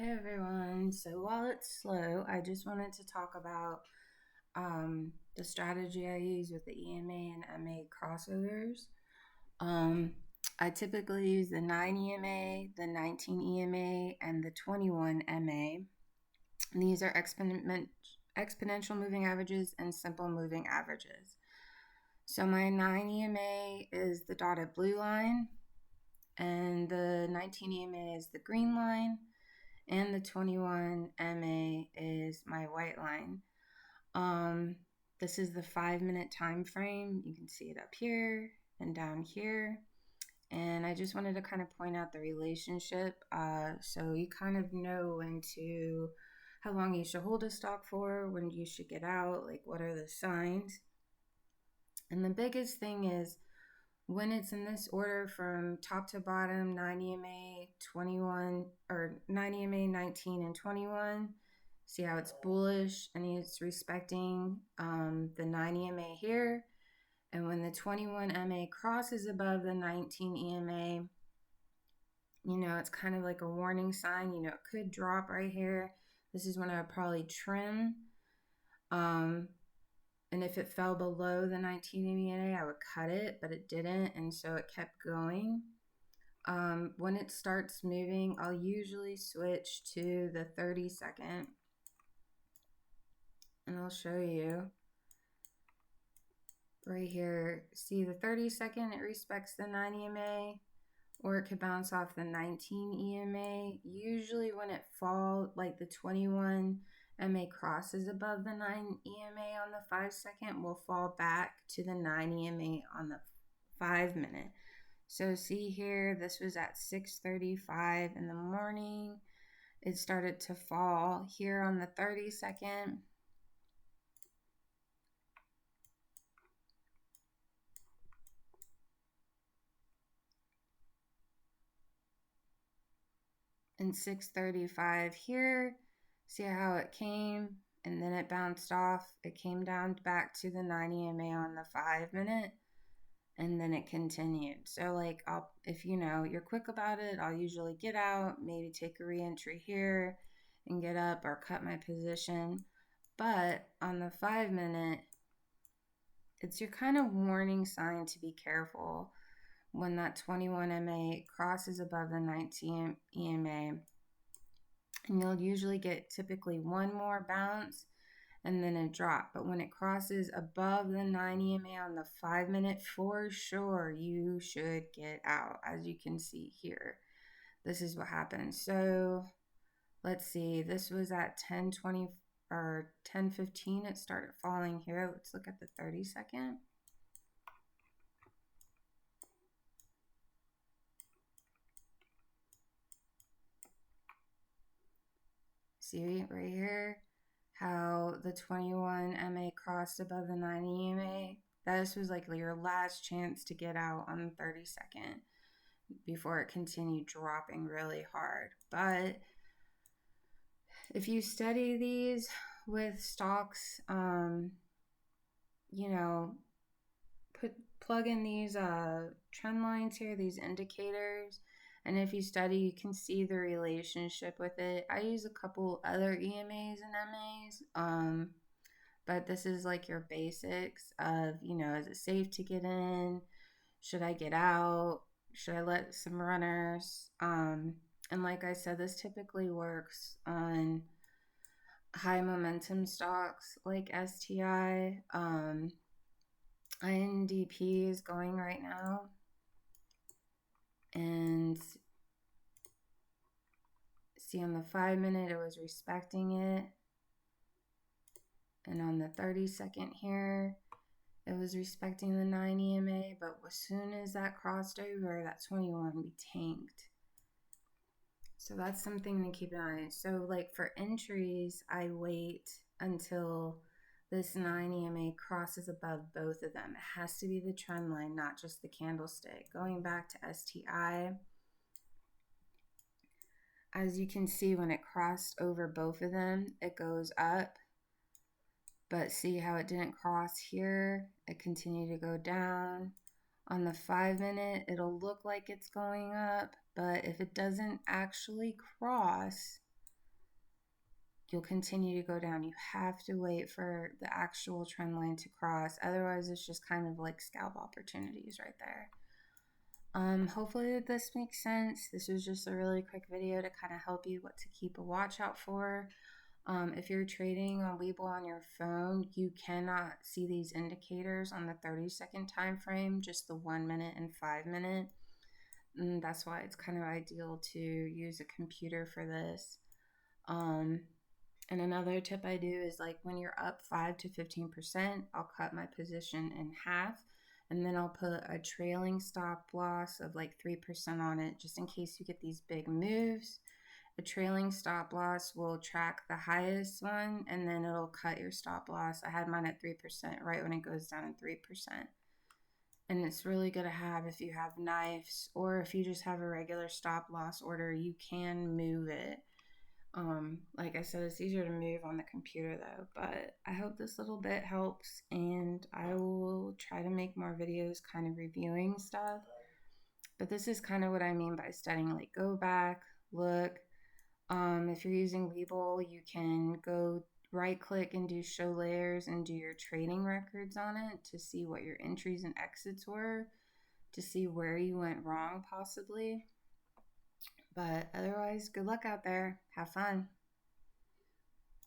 Hey everyone. So while it's slow, I just wanted to talk about the strategy I use with the EMA and MA crossovers. Um, I typically use the 9 EMA, the 19 EMA, and the 21 MA. And these are exponential moving averages and simple moving averages. So my 9 EMA is the dotted blue line, and the 19 EMA is the green line, and the 21 MA is my white line. Um, this is the 5-minute time frame. You can see it up here and down here. And I just wanted to kind of point out the relationship so you kind of know how long you should hold a stock for, when you should get out, like what are the signs. And the biggest thing is when it's in this order from top to bottom, 9 EMA, 21, or 9 EMA, 19, and 21. See how it's bullish and it's respecting the 9 EMA here. And when the 21 MA crosses above the 19 EMA, it's kind of like a warning sign. It could drop right here. This is when I would probably trim. And if it fell below the 19 EMA, I would cut it, but it didn't, and so it kept going. When it starts moving, I'll usually switch to the 30-second, and I'll show you right here. See the 30-second, it respects the 9 EMA, or it could bounce off the 19 EMA. Usually when it falls, like the 21 MA crosses above the 9 EMA on the 5-second, will fall back to the 9 EMA on the 5-minute. So see here, this was at 6:35 in the morning. It started to fall here on the 30-second. And 6:35 here. See how it came and then it bounced off. It came down back to the 9 EMA on the 5-minute. And then it continued. So if you're quick about it, I'll usually get out, maybe take a re-entry here and get up or cut my position. But on the 5-minute, it's your kind of warning sign to be careful when that 21 MA crosses above the 19 EMA. And you'll usually get typically one more bounce and then a drop. But when it crosses above the 9 EMA on the 5-minute, for sure you should get out. As you can see here, this is what happened. So let's see, this was at 10:20 or 10:15. It started falling here. Let's look at the 30-second. See right here how the 21 MA crossed above the 9 EMA. This was like your last chance to get out on the 30-second before it continued dropping really hard. But if you study these with stocks, plug in these trend lines here, these indicators, and if you study, you can see the relationship with it. I use a couple other EMAs and MAs, but this is like your basics of, is it safe to get in? Should I get out? Should I let some runners? And like I said, this typically works on high momentum stocks like STI. INDP is going right now. And see on the 5-minute, it was respecting it. And on the 30-second here, it was respecting the 9 EMA. But as soon as that crossed over, that 21, we tanked. So that's something to keep in mind. So for entries, I wait until this 9 EMA crosses above both of them. It has to be the trend line, not just the candlestick. Going back to STI, as you can see, when it crossed over both of them, it goes up. But see how it didn't cross here? It continued to go down. On the 5-minute, it'll look like it's going up, but if it doesn't actually cross, you'll continue to go down. You have to wait for the actual trend line to cross. Otherwise, it's just kind of like scalp opportunities right there. Hopefully this makes sense. This was just a really quick video to kind of help you what to keep a watch out for. If you're trading on Webull on your phone, you cannot see these indicators on the 30-second time frame, just the 1 minute and 5 minute. And that's why it's kind of ideal to use a computer for this. And another tip I do is like when you're up 5 to 15%, I'll cut my position in half, and then I'll put a trailing stop loss of like 3% on it just in case you get these big moves. A trailing stop loss will track the highest one, and then it'll cut your stop loss. I had mine at 3% right when it goes down in 3%. And it's really good to have if you have knives, or if you just have a regular stop loss order, you can move it. Like I said, it's easier to move on the computer though, but I hope this little bit helps, and I will try to make more videos kind of reviewing stuff. But this is kind of what I mean by studying, like go back, look. If you're using Webull, you can go right click and do show layers and do your trading records on it to see what your entries and exits were, to see where you went wrong possibly. But otherwise, good luck out there. Have fun.